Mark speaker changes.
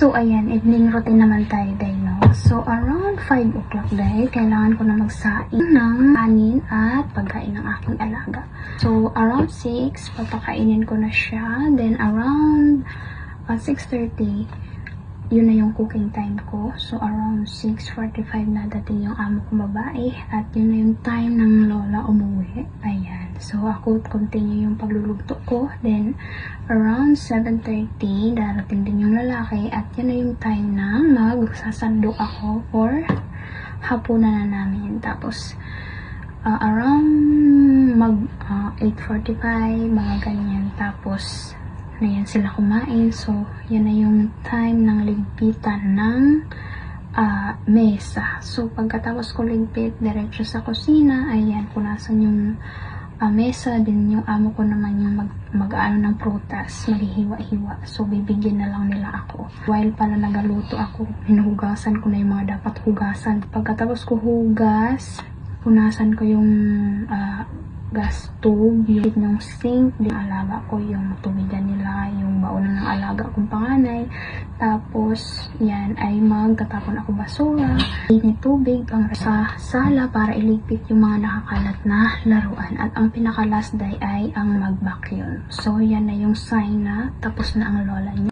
Speaker 1: So, ayan, evening routine naman tayo day, no? So, around 5 o'clock day, kailangan ko na magsaing ng kanin at pagkain ng aking alaga. So, around 6, papakainin ko na siya. Then, around 6:30, yun na yung cooking time ko. So, around 6:45 na dating yung amo kong babae. At yun na yung time ng lola umuwi. Ayan. So, ako continue yung pagluluto ko. Then, around 7:30, darating din yung lalaki. At yun na yung time na magsasandok ako for hapunan na namin. Tapos, around 8:45, mga ganyan. Tapos, na yan sila kumain. So, yan na yung time ng ligpitan ng mesa. So, pagkatapos ko ligpit, diretso sa kusina, ayan, punasan yung mesa, din yung amo ko naman yung mag-ano ng prutas, maghihiwa-hiwa. So, bibigyan na lang nila ako. While pala nagaluto ako, hinuhugasan ko na yung mga dapat hugasan. Pagkatapos ko hugas, punasan ko yung gas tube, yung sink, din alaga ko yung tubigan nila, yung baunan ng alaga kong panganay. Tapos, yan ay magtatapon ako basura, init tubig ang sa sala para iligpit yung mga nakakalat na laruan. At ang pinaka last day ay ang mag-vacuum. So, yan na yung sign na tapos na ang lola niya.